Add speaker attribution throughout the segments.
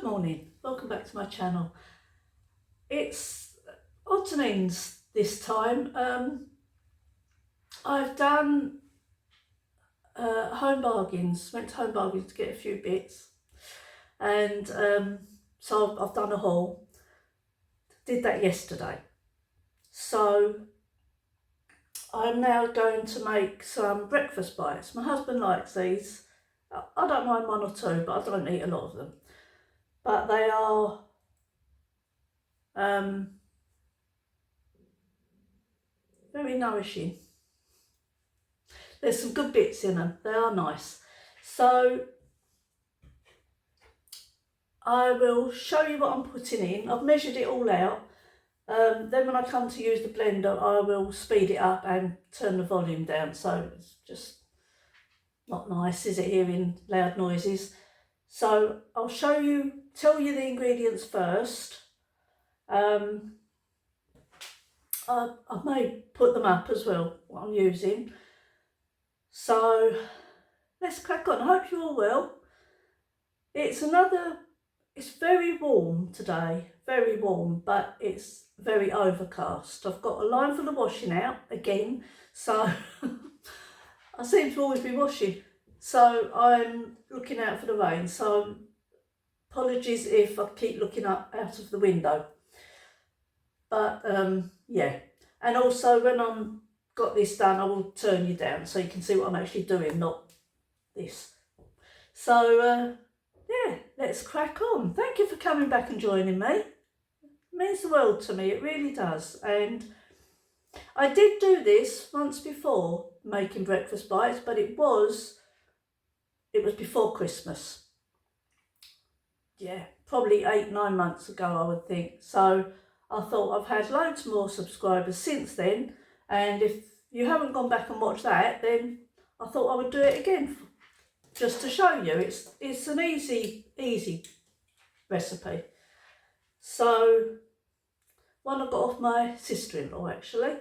Speaker 1: morning, welcome back to my channel. It's odds and ends this time. I've done home bargains, went to home bargains to get a few bits, and so I've done a haul. Did that yesterday, so I'm now going to make some breakfast bites. My husband likes these. I don't mind one or two, but I don't eat a lot of them. But they are very nourishing. There's some good bits in them. They are nice. So I will show you what I'm putting in. I've measured it all out. Then when I come to use the blender, I will speed it up and turn the volume down. So it's just not nice, is it, hearing loud noises? So I'll tell you the ingredients first. I may put them up as well, what I'm using. So let's crack on. I hope you're all well. It's very warm today, very warm, but it's very overcast. I've got a line full of washing out again, so I seem to always be washing. So I'm looking out for the rain, so apologies if I keep looking up out of the window. But yeah, and also when I'm got this done, I will turn you down so you can see what I'm actually doing, not this. So yeah, let's crack on. Thank you for coming back and joining me. It means the world to me, it really does. And I did do this once before, making breakfast bites, but it was before Christmas. Yeah, probably 8-9 months ago, I would think. So I thought I've had loads more subscribers since then, and if you haven't gone back and watched that, then I thought I would do it again just to show you. It's an easy recipe. So one I got off my sister-in-law actually.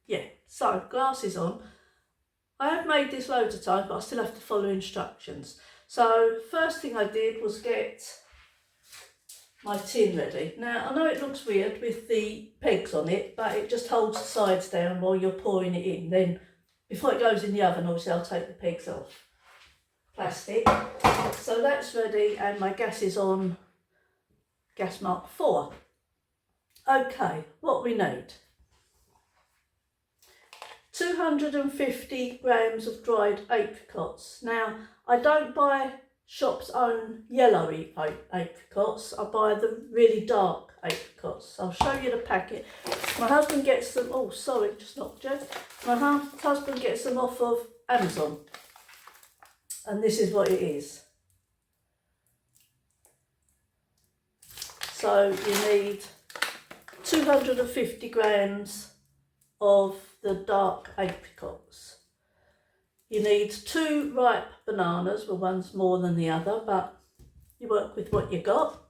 Speaker 1: Yeah, so glasses on. I have made this loads of times, but I still have to follow instructions. So first thing I did was get my tin ready. Now I know it looks weird with the pegs on it, but it just holds the sides down while you're pouring it in. Then before it goes in the oven, obviously I'll take the pegs off. Plastic. So that's ready, and my gas is on gas mark 4. Okay, what we need: 250 grams of dried apricots. Now I don't buy shop's own yellowy apricots, I buy the really dark apricots. I'll show you the packet. My husband gets them, oh sorry, just knocked you. My husband gets them off of Amazon, and this is what it is. So you need 250 grams of the dark apricots. You need 2 ripe bananas, well one's more than the other, but you work with what you got.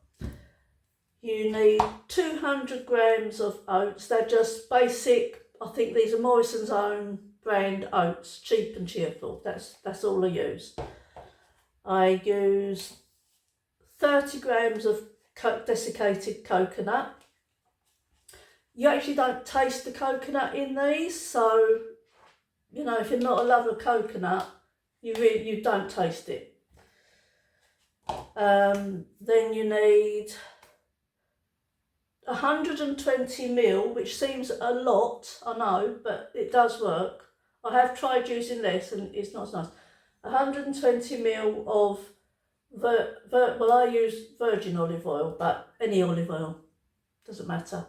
Speaker 1: You need 200 grams of oats. They're just basic, I think these are Morrison's own brand oats, cheap and cheerful. That's all I use. I use 30 grams of desiccated coconut. You actually don't taste the coconut in these, so you know, if you're not a lover of coconut, you don't taste it. Then you need 120 ml, which seems a lot, I know, but it does work. I have tried using less and it's not as nice. 120 ml of, well I use virgin olive oil, but any olive oil, doesn't matter.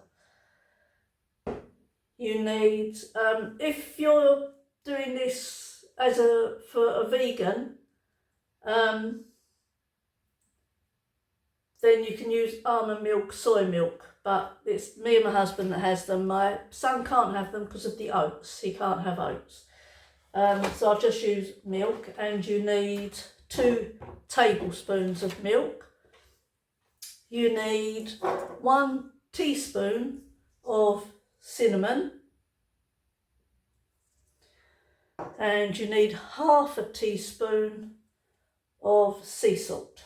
Speaker 1: You need, if you're doing this for a vegan, then you can use almond milk, soy milk, but it's me and my husband that has them. My son can't have them because of the oats. He can't have oats. So I'll just use milk, and you need 2 tablespoons of milk. You need 1 teaspoon of cinnamon, and you need half a teaspoon of sea salt.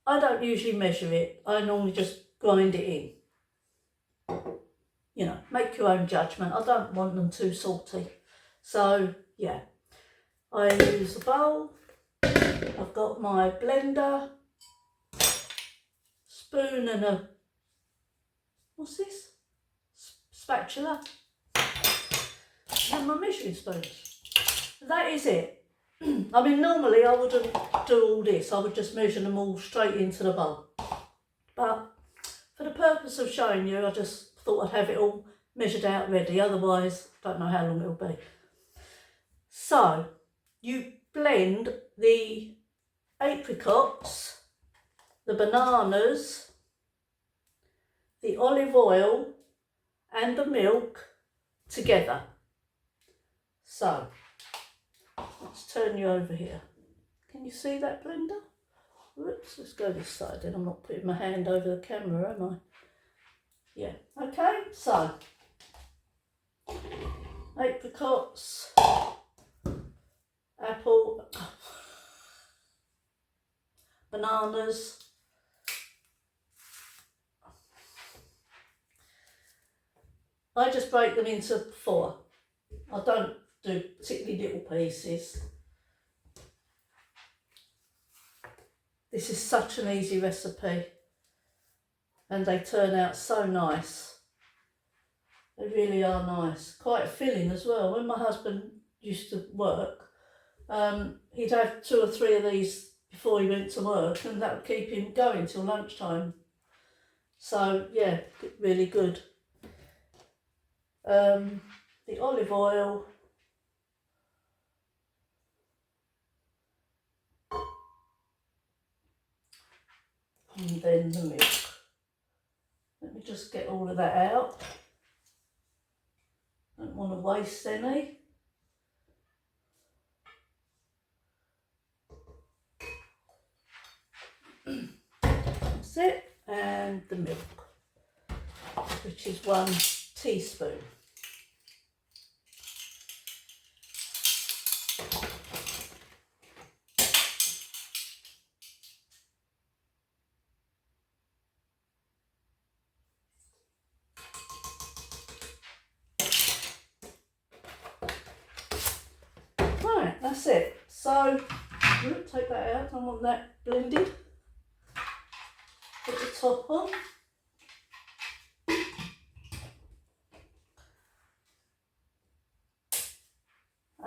Speaker 1: I don't usually measure it. I normally just grind it in. You know, make your own judgment. I don't want them too salty. So, yeah. I use a bowl. I've got my blender, spoon and a, what's this? Spatula. And my measuring spoons. That is it. I mean, normally I wouldn't do all this. I would just measure them all straight into the bowl. But for the purpose of showing you, I just thought I'd have it all measured out ready. Otherwise, I don't know how long it'll be. So, you blend the apricots, the bananas, the olive oil and the milk together. So, let's turn you over here. Can you see that blender? Whoops, let's go this side then. I'm not putting my hand over the camera, am I? Yeah, okay, so apricots, apple, bananas, I just break them into 4. I don't do particularly little pieces. This is such an easy recipe and they turn out so nice. They really are nice. Quite filling as well. When my husband used to work, he'd have 2 or 3 of these before he went to work and that would keep him going till lunchtime. So yeah, really good. The olive oil, and then the milk. Let me just get all of that out. Don't want to waste any. That's it. And the milk, which is 1 teaspoon. Right, that's it. So, take that out. I want that blended. Put the top on.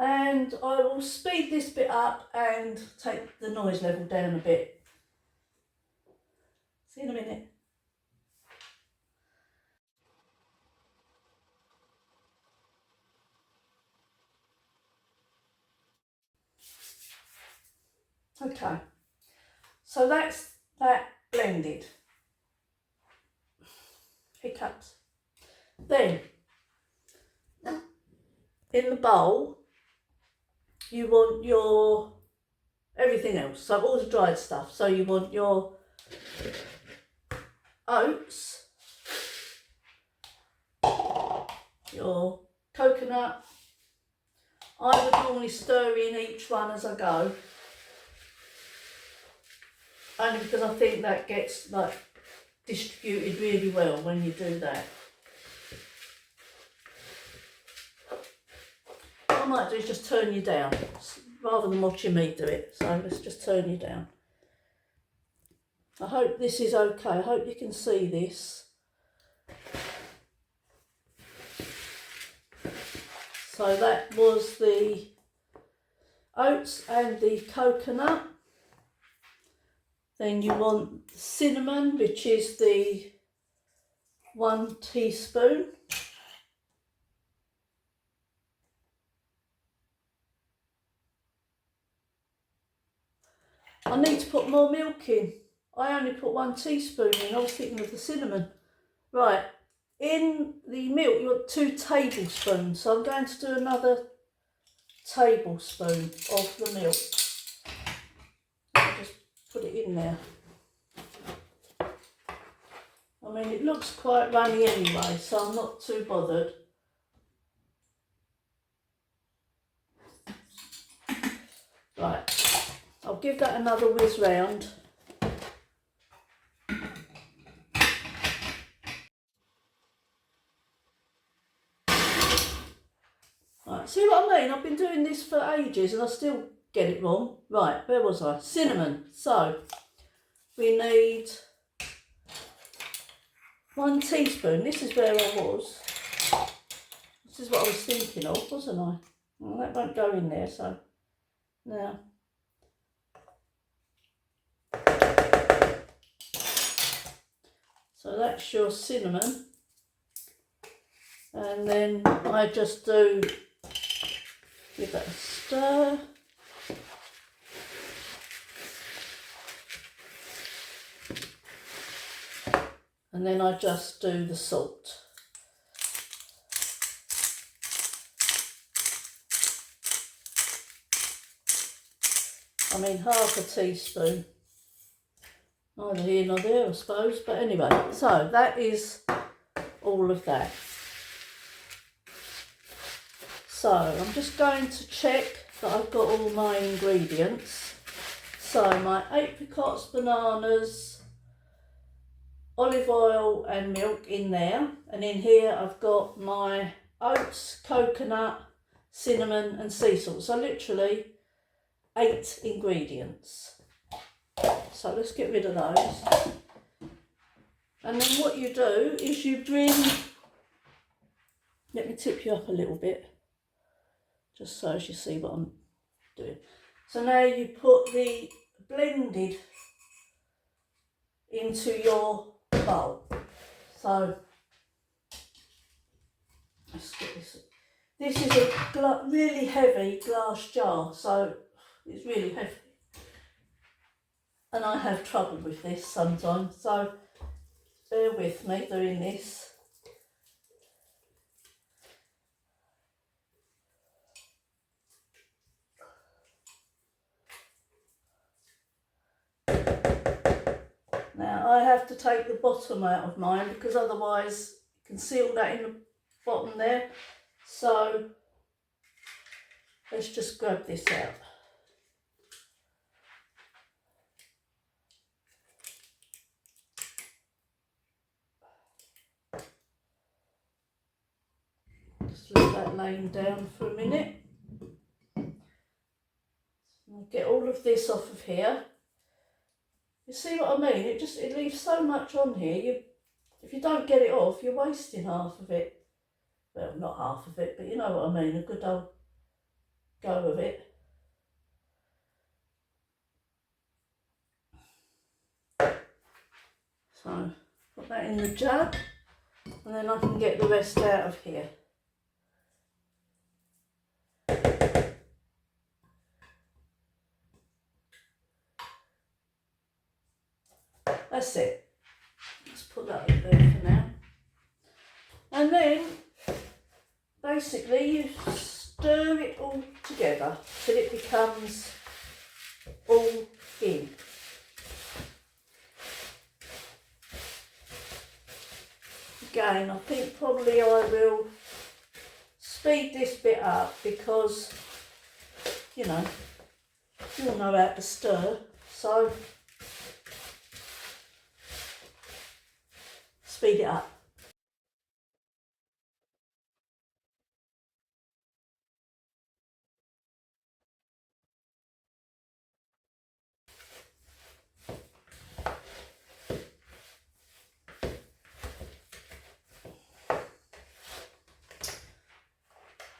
Speaker 1: And I will speed this bit up and take the noise level down a bit. See you in a minute. Okay, so that's that blended. Hiccups. Then, in the bowl, you want your everything else, so all the dried stuff. So you want your oats, your coconut. I would normally stir in each one as I go, only because I think that gets like distributed really well when you do that. What I might do is just turn you down rather than watching me do it. So let's just turn you down. I hope this is okay. I hope you can see this. So that was the oats and the coconut. Then you want the cinnamon, which is the 1 teaspoon. I need to put more milk in. I only put 1 teaspoon in. I was thinking of the cinnamon. Right, in the milk you want 2 tablespoons. So I'm going to do another tablespoon of the milk. I'll just put it in there. I mean, it looks quite runny anyway, so I'm not too bothered. Right, I'll give that another whiz round. Right, see what I mean? I've been doing this for ages and I still get it wrong. Right, where was I? Cinnamon. So we need 1 teaspoon. This is where I was. This is what I was thinking of, wasn't I? Well, that won't go in there, so now. So that's your cinnamon. And then I just do give that a stir. And then I just do the salt. I mean half a teaspoon. Neither here nor there, I suppose. But anyway, so that is all of that. So I'm just going to check that I've got all my ingredients. So my apricots, bananas, olive oil and milk in there. And in here I've got my oats, coconut, cinnamon and sea salt. So literally 8 ingredients. So let's get rid of those. And then what you do is you bring, let me tip you up a little bit, just so as you see what I'm doing. So now you put the blended into your bowl. So let's get this. This is a really heavy glass jar, so it's really heavy. And I have trouble with this sometimes, so bear with me doing this. Now I have to take the bottom out of mine because otherwise you can see all that in the bottom there. So let's just grab this out. Just leave that laying down for a minute. I'll get all of this off of here. You see what I mean? It leaves so much on here. If you don't get it off, you're wasting half of it. Well, not half of it, but you know what I mean, a good old go of it. So put that in the jug and then I can get the rest out of here. That's it. Let's put that in there for now. And then basically you stir it all together till it becomes all in. Again, I think probably I will speed this bit up because, you know, you all know how to stir, so speed it up.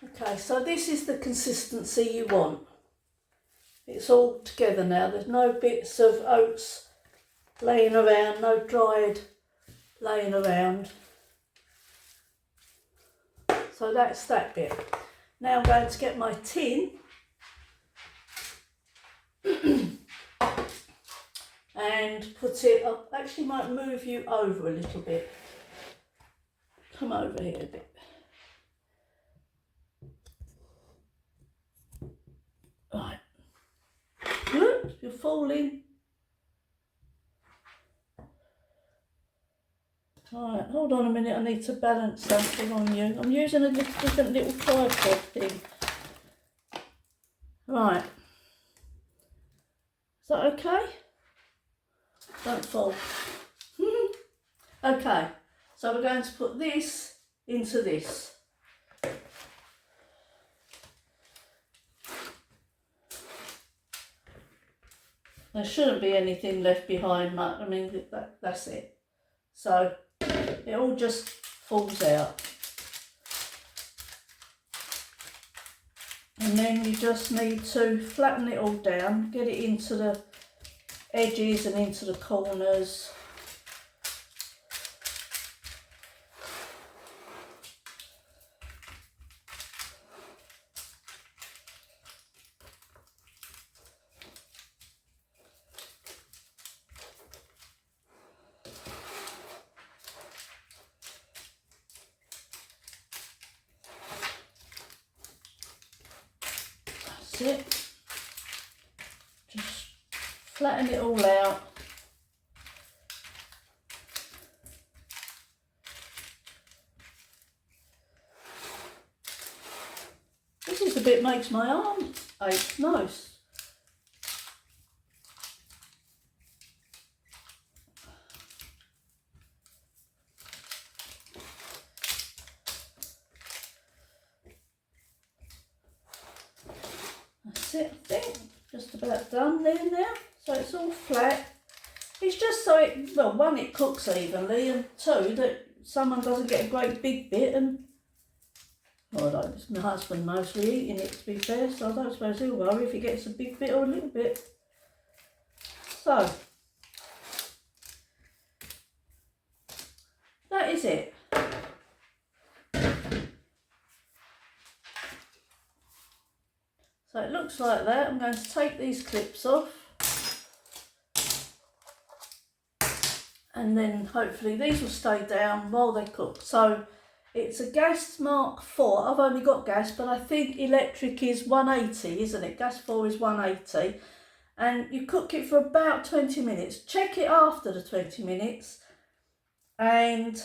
Speaker 1: Okay, so this is the consistency you want. It's all together now. There's no bits of oats laying around, no dried laying around. So that's that bit. Now I'm going to get my tin and put it up. Actually might move you over a little bit. Come over here a bit. Right. Good, you're falling. Right, hold on a minute, I need to balance something on you. I'm using a different little tripod thing. Right. Is that okay? Don't fall. Okay, so we're going to put this into this. There shouldn't be anything left behind much. I mean, that's it. So it all just falls out. And then you just need to flatten it all down, get it into the edges and into the corners. That's it. Just flatten it all out. This is the bit makes my arm ache. Nice. That's it, I think. Just about done there now. So it's all flat. It's just so it, well, one, it cooks evenly, and two, that someone doesn't get a great big bit. And well, I don't, it's my husband mostly eating it, to be fair, so I don't suppose he'll worry if he gets a big bit or a little bit. So that is it. So it looks like that. I'm going to take these clips off, and then hopefully these will stay down while they cook. So it's a gas Mark 4. I've only got gas, but I think electric is 180, isn't it? Gas 4 is 180. And you cook it for about 20 minutes. Check it after the 20 minutes and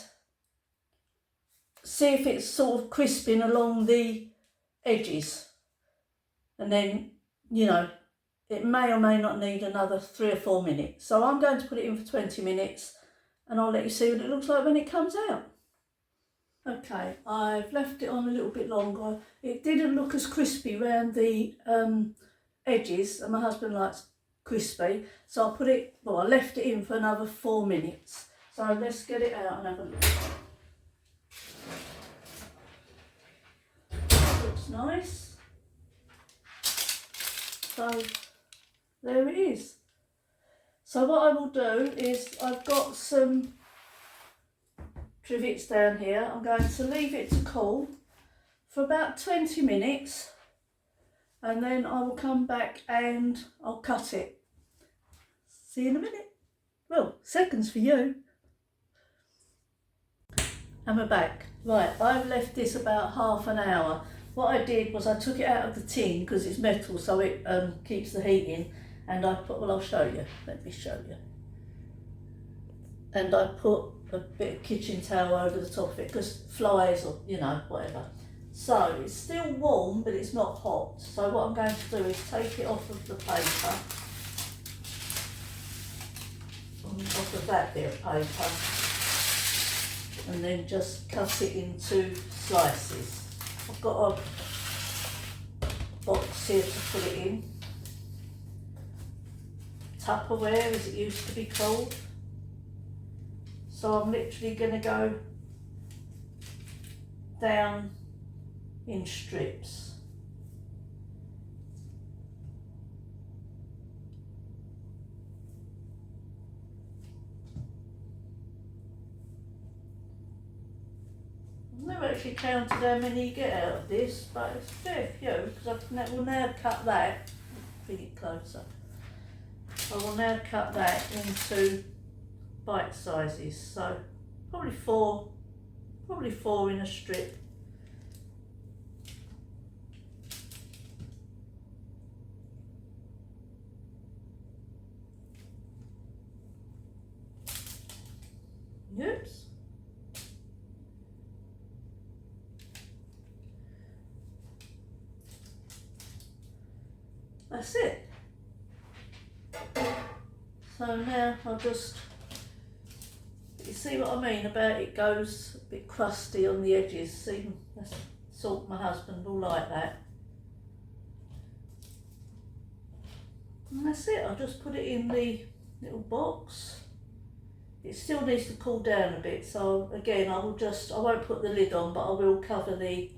Speaker 1: see if it's sort of crisping along the edges. And then, you know, it may or may not need another 3 or 4 minutes. So I'm going to put it in for 20 minutes and I'll let you see what it looks like when it comes out. Okay, I've left it on a little bit longer. It didn't look as crispy around the edges, and my husband likes crispy. So I put it, well, I left it in for another 4 minutes. So let's get it out and have a look. Looks nice. So there it is. So what I will do is, I've got some trivets down here. I'm going to leave it to cool for about 20 minutes and then I will come back and I'll cut it. See you in a minute. Well, seconds for you. And we're back. Right, I've left this about half an hour. What I did was I took it out of the tin because it's metal, so it keeps the heat in, and I put, well, I'll show you, let me show you. And I put a bit of kitchen towel over the top of it because flies or, you know, whatever. So it's still warm, but it's not hot. So what I'm going to do is take it off of the paper, off of that bit of paper, and then just cut it into slices. I've got a box here to put it in. Tupperware, as it used to be called. So I'm literally going to go down in strips. I've never actually counted how many you get out of this, but it's a fair few, because I will now cut that, bring it closer, I will now cut that into bite sizes, so probably four in a strip. Oops. That's it. So now I'll just, you see what I mean about it goes a bit crusty on the edges. See, that's salt, my husband will like that. And that's it. I'll just put it in the little box. It still needs to cool down a bit, so again I won't put the lid on, but I will cover the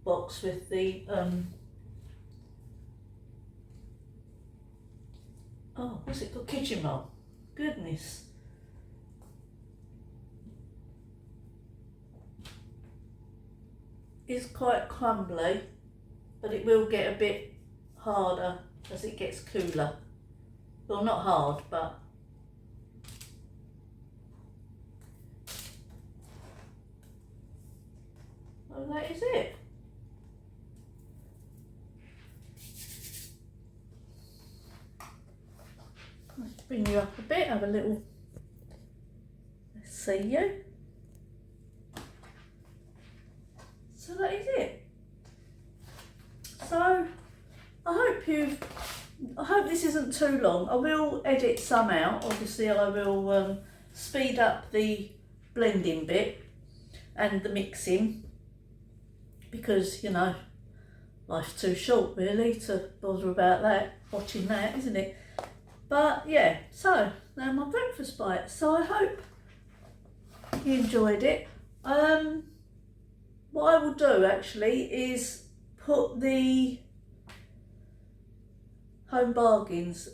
Speaker 1: box with the oh, what's it called? Kitchen roll. Goodness. It's quite crumbly, but it will get a bit harder as it gets cooler. Well, not hard, but oh, that is it. Let's bring you up a bit, have a little, let's see you. So that is it. So I hope this isn't too long. I will edit some out. Obviously I will speed up the blending bit and the mixing, because you know, life's too short really to bother about that, watching that, isn't it? But yeah, so now my breakfast bite. So I hope you enjoyed it. What I will do actually is put the Home Bargains.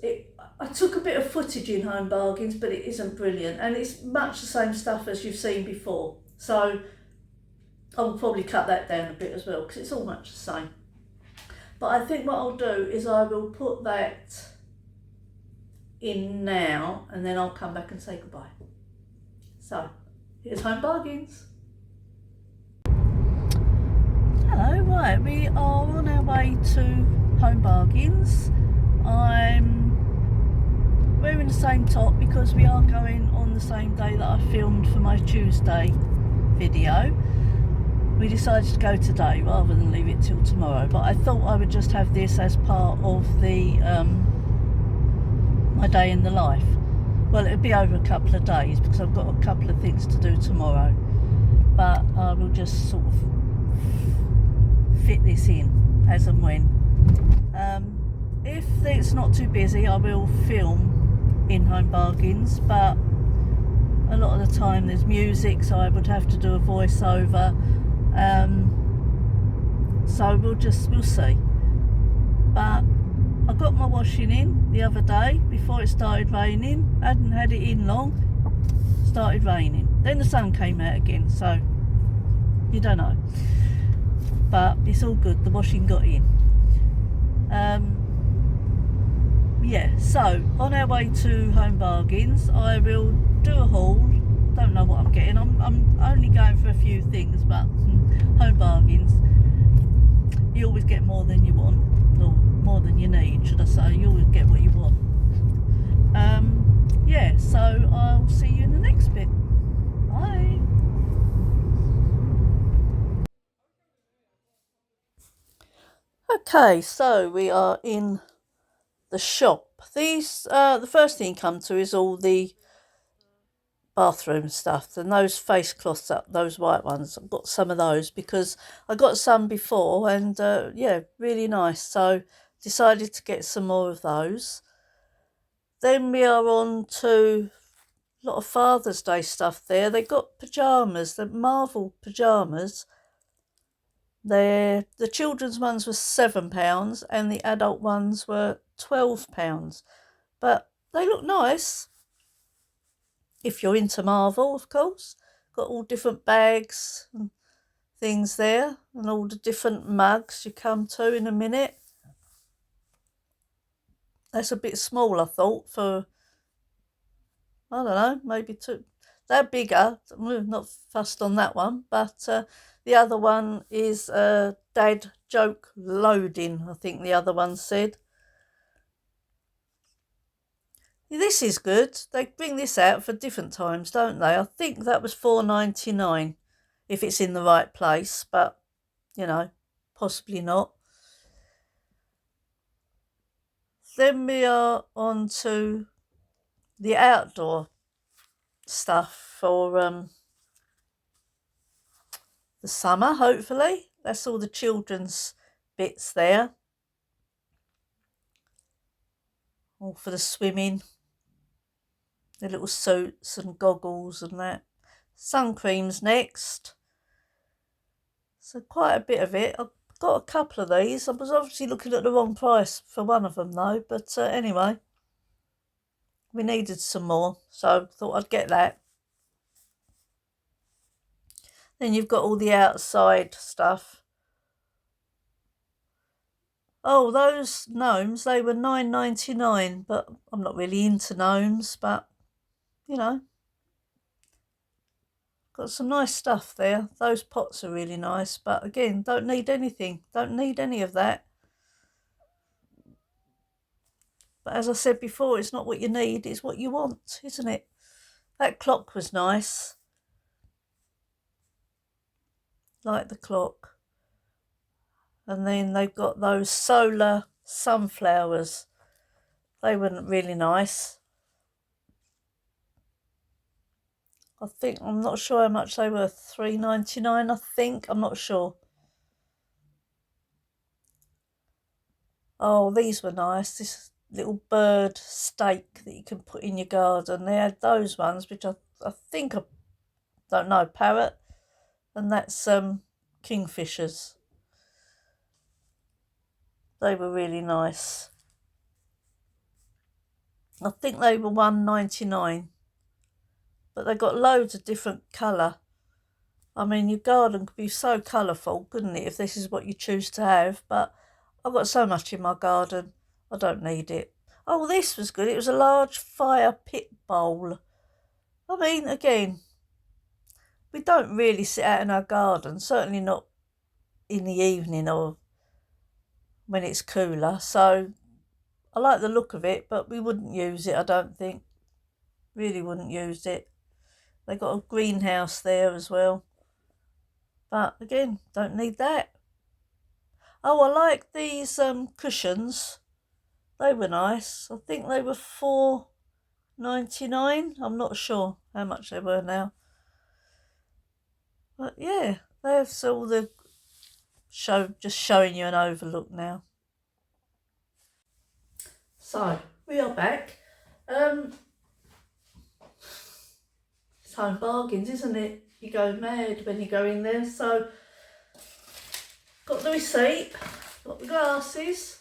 Speaker 1: I took a bit of footage in Home Bargains, but it isn't brilliant, and it's much the same stuff as you've seen before. So I will probably cut that down a bit as well, because it's all much the same. But I think what I'll do is I will put that in now, and then I'll come back and say goodbye. So here's Home Bargains. Hello, right, we are on our way to Home Bargains. I'm wearing the same top because we are going on the same day that I filmed for my Tuesday video. We decided to go today rather than leave it till tomorrow, but I thought I would just have this as part of the my day in the life. Well, it'll be over a couple of days because I've got a couple of things to do tomorrow, but I will just sort of fit this in as and when. If it's not too busy, I will film in Home Bargains, but a lot of the time there's music, so I would have to do a voiceover. So we'll see. But I got my washing in the other day before it started raining. I hadn't had it in long. Started raining. Then the sun came out again, so you don't know. But it's all good. The washing got in. Yeah, so on our way to Home Bargains, I will do a haul. Don't know what I'm getting. I'm only going for a few things, but Home Bargains, you always get more than you want, or more than you need, should I say. You always get what you want. Yeah, so I'll see you in the next bit. Bye. Okay, so we are in the shop. These the first thing you come to is all the bathroom stuff, and those face cloths up, those white ones. I've got some of those because I got some before, and yeah, really nice. So decided to get some more of those. Then we are on to a lot of Father's Day stuff there. They got pyjamas, the Marvel pyjamas. The children's ones were £7 and the adult ones were £12. But they look nice. If you're into Marvel, of course. Got all different bags and things there, and all the different mugs you come to in a minute. That's a bit small, I thought, for, I don't know, maybe two. They're bigger. I'm not fussed on that one, but the other one is Dad Joke Loading, I think the other one said. This is good. They bring this out for different times, don't they? I think that was $4.99 if it's in the right place, but, you know, possibly not. Then we are on to the outdoor stuff for the summer, hopefully. That's all the children's bits there. all for the swimming. The little suits and goggles and that. Sun creams next. So quite a bit of it. I've got a couple of these. I was obviously looking at the wrong price for one of them though. But anyway, we needed some more. So thought I'd get that. Then you've got all the outside stuff. Oh, those gnomes, they were $9.99, but I'm not really into gnomes, but, you know, got some nice stuff there. Those pots are really nice, but again, don't need anything. Don't need any of that. But as I said before, it's not what you need, it's what you want, isn't it? That clock was nice. Like the clock. And then they've got those solar sunflowers. They weren't really nice. I'm not sure how much they were. $3.99, I think. I'm not sure. Oh, these were nice. This little bird stake that you can put in your garden. They had those ones, which I think, I don't know, parrot. And that's kingfishers. They were really nice. I think they were $1.99. But they got loads of different colour. I mean, your garden could be so colourful, couldn't it, if this is what you choose to have? But I've got so much in my garden, I don't need it. Oh, this was good. It was a large fire pit bowl. I mean, again, we don't really sit out in our garden, certainly not in the evening or when it's cooler. So I like the look of it, but we wouldn't use it, I don't think. Really wouldn't use it. They got a greenhouse there as well. But again, don't need that. Oh, I like these cushions. They were nice. I think they were $4.99. I'm not sure how much they were now. But yeah, there's all the just showing you an overlook now. So we are back. It's home bargains, isn't it? You go mad when you go in there. So got the receipt, got the glasses.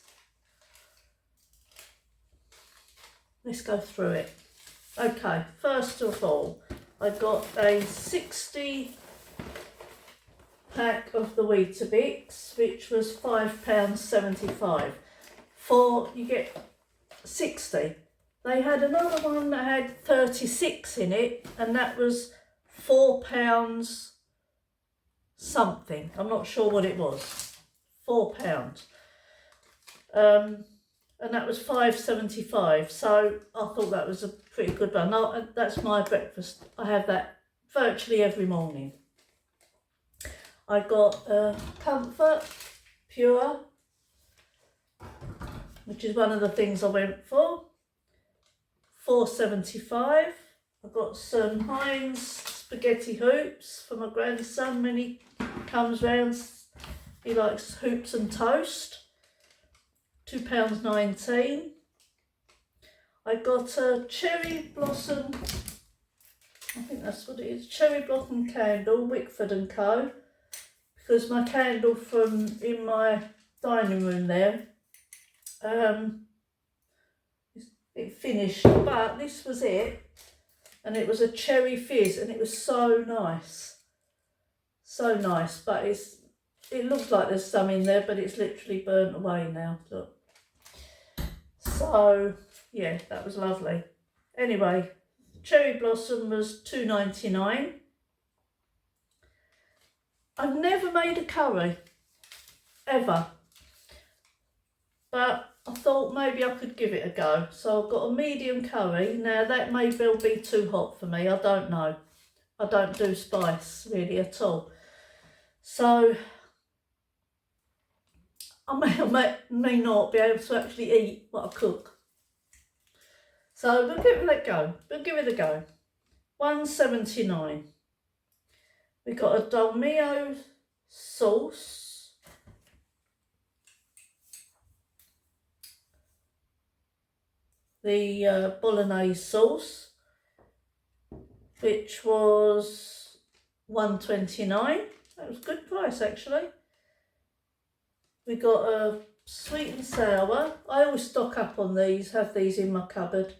Speaker 1: Let's go through it. Okay, first of all, I got a 60 pack of the Weetabix, which was £5.75. You get 60. They had another one that had 36 in it, and that was £4 something. I'm not sure what it was. £4. And that was $5.75. So I thought that was a pretty good one. No, that's my breakfast. I have that virtually every morning. I got Comfort Pure, which is one of the things I went for. $4.75. I got some Heinz spaghetti hoops for my grandson when he comes round. He likes hoops and toast. £2.19. I got a cherry blossom, I think that's what it is, cherry blossom candle, Wickford and Co. Because my candle from in my dining room there, it finished, but this was it, and it was a cherry fizz, and it was so nice, but it looks like there's some in there, but it's literally burnt away now. Look. So yeah, that was lovely. Anyway, cherry blossom was $2.99. I've never made a curry, ever, but I thought maybe I could give it a go. So I've got a medium curry. Now that may well be too hot for me, I don't know. I don't do spice really at all. So I may not be able to actually eat what I cook. So we'll give it a go. $1.79. We got a Dolmio sauce. the bolognese sauce, which was $1.29. That was a good price actually. We got a sweet and sour. I always stock up on these, have these in my cupboard.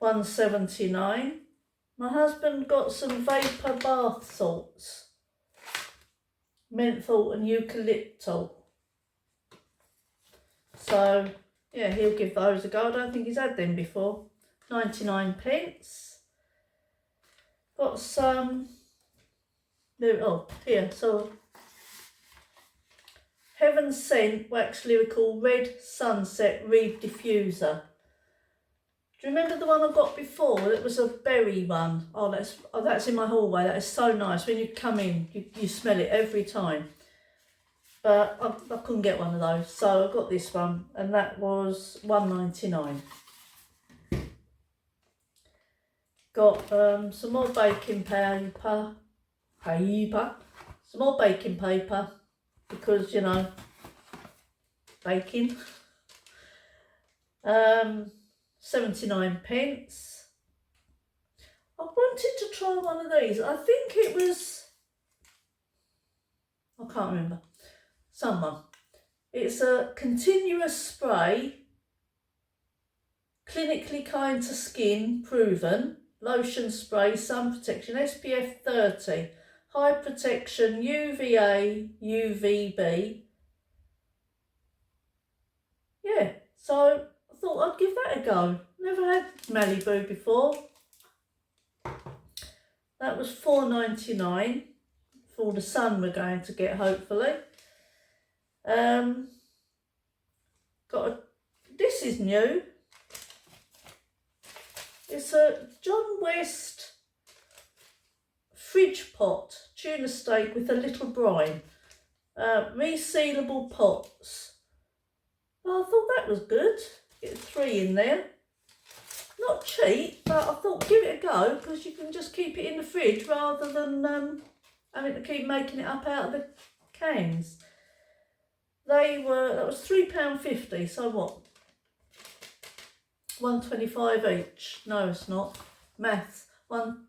Speaker 1: $1.79. My husband got some vapor bath salts, menthol and eucalyptus. So yeah, he'll give those a go. I don't think he's had them before. 99p. Got some, oh here, so Heaven Sent Wax Lyrical Red Sunset Reed Diffuser. Do you remember the one I got before? It was a berry one. Oh, that's in my hallway. That is so nice. When you come in, you smell it every time. But I couldn't get one of those, so I got this one, and that was $1.99. Got some more baking paper. Some more baking paper, because, you know, baking. 79p. I wanted to try one of these. I think it was, I can't remember, someone. It's a continuous spray, clinically kind to skin, proven, lotion spray, sun protection, SPF 30, high protection, UVA, UVB. Yeah, so I thought I'd give that a go. Never had Malibu before. That was $4.99 for the sun we're going to get, hopefully. This is new. It's a John West fridge pot tuna steak with a little brine. Resealable pots. Well, I thought that was good. Get 3 in there. Not cheap, but I thought give it a go, because you can just keep it in the fridge rather than having to keep making it up out of the cans. That was £3.50, so what? $1.25 each. No, it's not. Maths. One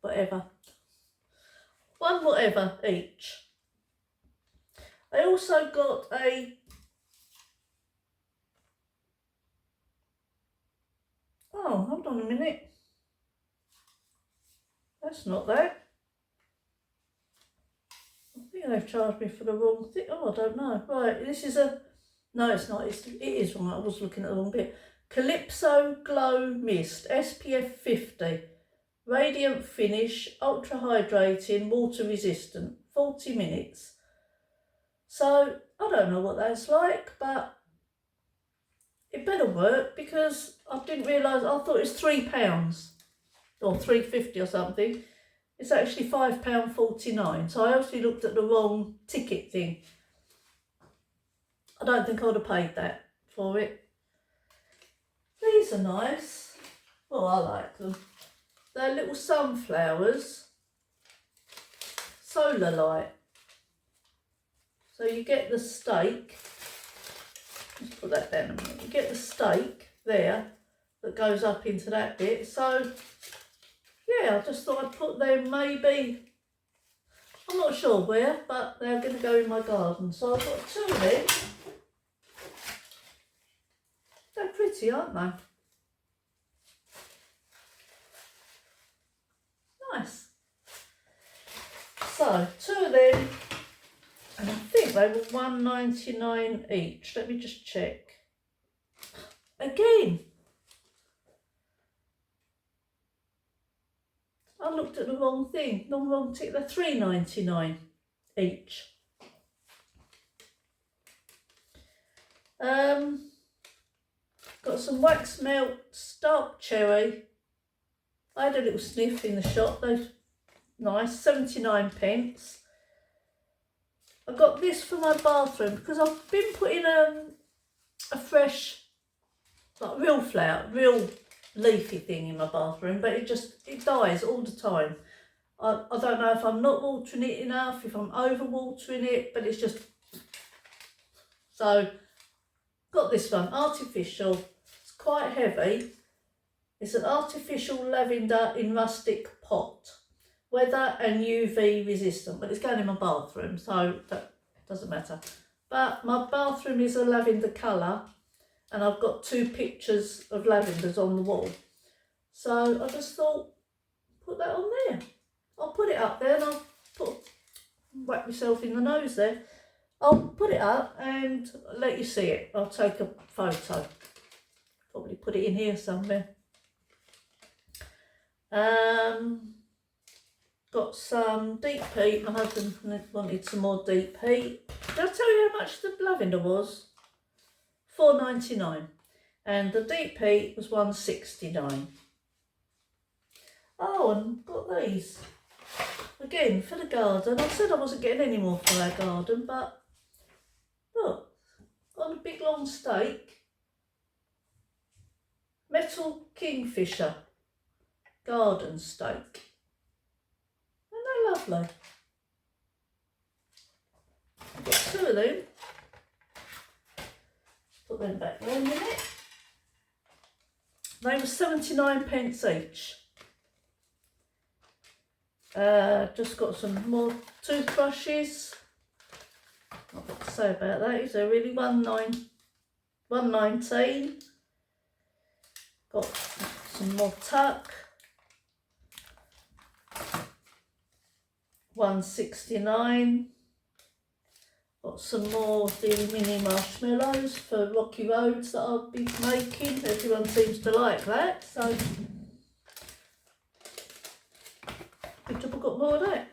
Speaker 1: whatever each. I also got a hold on a minute. That's not that. I think they've charged me for the wrong thing. Oh, I don't know. Right, this is a... No, it's not. It is right. I was looking at the wrong bit. Calypso Glow Mist, SPF 50. Radiant finish, ultra hydrating, water resistant. 40 minutes. So, I don't know what that's like, but it better work, because I didn't realise, I thought it was £3 or $3.50 or something. It's actually £5.49. So I obviously looked at the wrong ticket thing. I don't think I would have paid that for it. These are nice. Well, I like them. They're little sunflowers. Solar light. So you get the steak. Let's put that down a minute. You get the steak there that goes up into that bit. So, yeah, I just thought I'd put them maybe, I'm not sure where, but they're going to go in my garden. So I've got 2 of them. They're pretty, aren't they? Nice. So, 2 of them. And I think they were $1.99 each. Let me just check. Again, I looked at the wrong thing. The wrong ticket. They're $3.99 each. Got some wax melt stark cherry. I had a little sniff in the shop. Those nice. 79p. I got this for my bathroom because I've been putting a fresh, like real leafy thing in my bathroom, but it dies all the time. I don't know if I'm not watering it enough, if I'm over watering it, but it's just, So got this one, artificial. It's quite heavy. It's an artificial lavender in rustic pot, weather and UV resistant, but it's going in my bathroom, so that doesn't matter. But my bathroom is a lavender colour, and I've got 2 pictures of lavenders on the wall. So I just thought, put that on there. I'll put it up there, and I'll whack myself in the nose there. I'll put it up and let you see it. I'll take a photo. Probably put it in here somewhere. Got some deep heat. My husband wanted some more deep heat. Did I tell you how much the lavender was? $4.99, and the deep heat was $1.69. Oh, and got these again for the garden. I said I wasn't getting any more for our garden, but look, on a big long stake, metal kingfisher garden stake. Aren't they lovely? I've got 2 of them. Put them back there in a minute. They were 79p each. Just got some more toothbrushes. Not got to say about that. Is there really $1.19? Got some more tuck. $1.69. Got some more of the mini marshmallows for rocky roads that I'll be making. Everyone seems to like that, so good job I got more of that.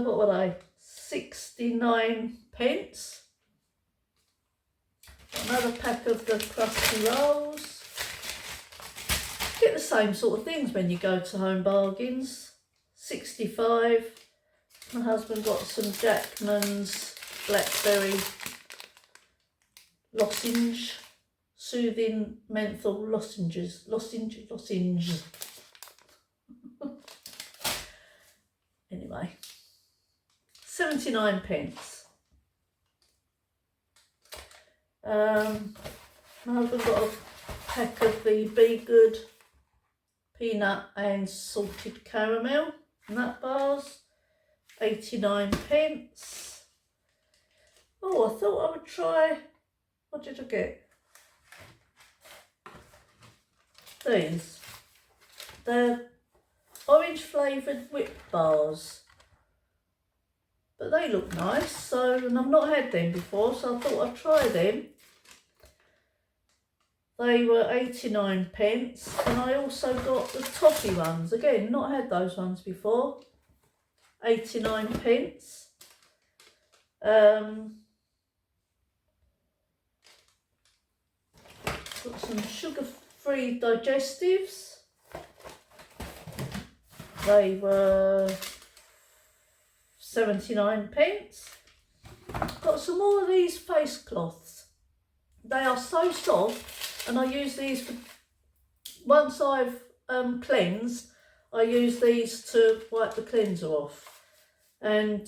Speaker 1: What were they? 69p. Another pack of the crusty rolls. Get the same sort of things when you go to Home Bargains. 65. My husband got some Jackman's blackberry lozenge, soothing menthol lozenges. Anyway, 79p. My husband got a pack of the Be Good peanut and salted caramel nut bars. 89p. Oh, I thought I would try, what did I get? These. They're orange flavoured whip bars. But they look nice, so, and I've not had them before, so I thought I'd try them. They were 89p, and I also got the toffee ones. Again, not had those ones before. 89p. Got some sugar-free digestives. They were 79p. Got some more of these face cloths. They are so soft, and I use these for, once I've cleansed, I use these to wipe the cleanser off. And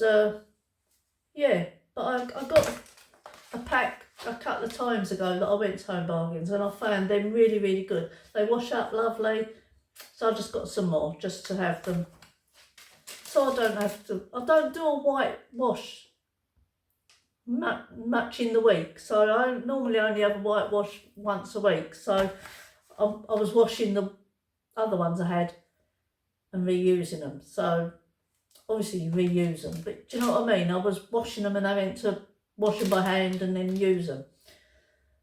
Speaker 1: yeah, but I got a pack a couple of times ago that I went to Home Bargains, and I found them really, really good. They wash up lovely, so I just got some more just to have them. So I don't do a white wash much in the week, so I normally only have a white wash once a week. So I was washing the other ones I had and reusing them. So obviously you reuse them, but do you know what I mean? I was washing them and having to wash them by hand and then use them,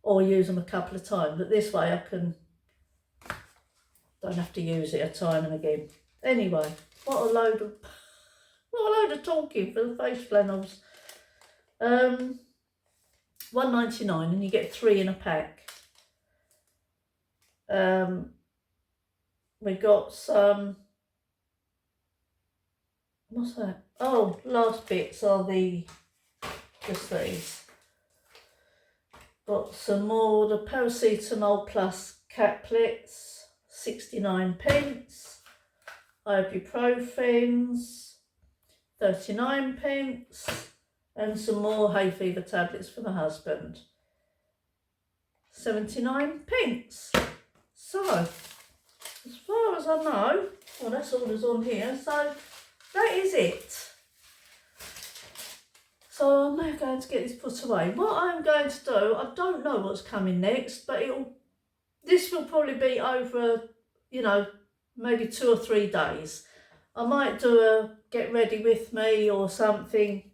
Speaker 1: or use them a couple of times. But this way I don't have to use it a time and again. Anyway, what a load of talking for the face flannels. $1.99, and you get 3 in a pack. We got some, what's that? Oh, last bits are just these. Got some more, the paracetamol plus caplets, 69p. Ibuprofens, 39p. and some more hay fever tablets for my husband. 79p. So, as far as I know, well, that's all that's on here, so that is it. So I'm now going to get this put away. What I'm going to do, I don't know what's coming next, but this will probably be over, you know, maybe 2 or 3 days. I might do a get ready with me or something,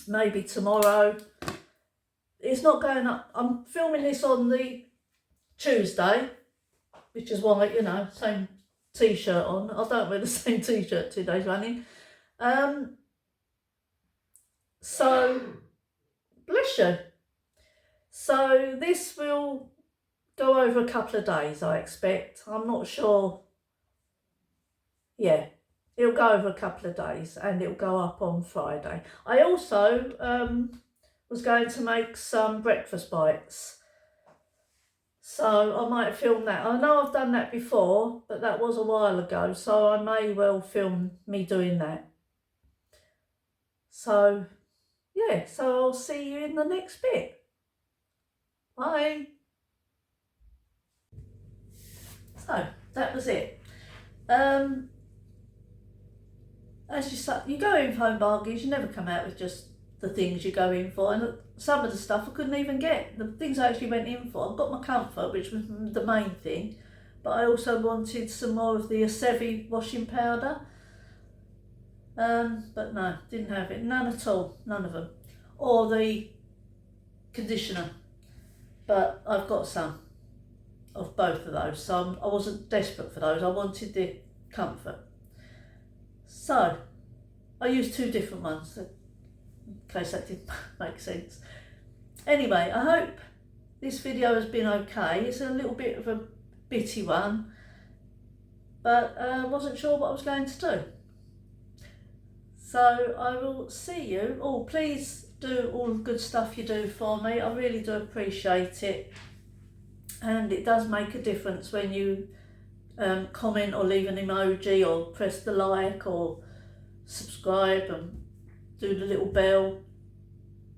Speaker 1: maybe tomorrow. It's not going up. I'm filming this on the Tuesday, which is why, you know, same t-shirt on. I don't wear the same t-shirt 2 days running. So, bless you. So this will go over a couple of days, I expect. I'm not sure. Yeah, it'll go over a couple of days and it'll go up on Friday. I also was going to make some breakfast bites. So I might film that. I know I've done that before, but that was a while ago. So I may well film me doing that. So, yeah, so I'll see you in the next bit. Bye. So that was it. As you go in for Home Bargains, you never come out with just the things you go in for, and some of the stuff I couldn't even get. The things I actually went in for, I got my comfort, which was the main thing, but I also wanted some more of the Sevi washing powder. But no, didn't have it, none at all, none of them, or the conditioner. But I've got some of both of those, so I wasn't desperate for those. I wanted the comfort. So I used 2 different ones, in case that didn't make sense. Anyway, I hope this video has been okay. It's a little bit of a bitty one, but I wasn't sure what I was going to do. So I will see you. Oh, please do all the good stuff you do for me. I really do appreciate it. And it does make a difference when you comment or leave an emoji or press the like or subscribe and do the little bell,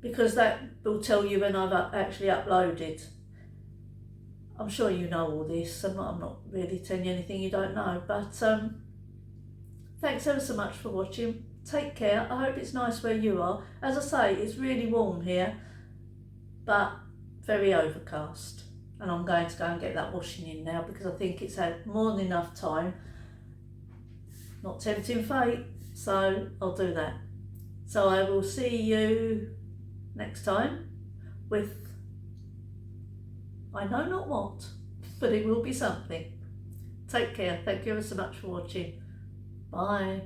Speaker 1: because that will tell you when I've actually uploaded. I'm sure you know all this. I'm not really telling you anything you don't know, but thanks ever so much for watching. Take care. I hope it's nice where you are. As I say, it's really warm here, but very overcast. And I'm going to go and get that washing in now, because I think it's had more than enough time. Not tempting fate, so I'll do that. So I will see you next time with, I know not what, but it will be something. Take care. Thank you ever so much for watching. Bye.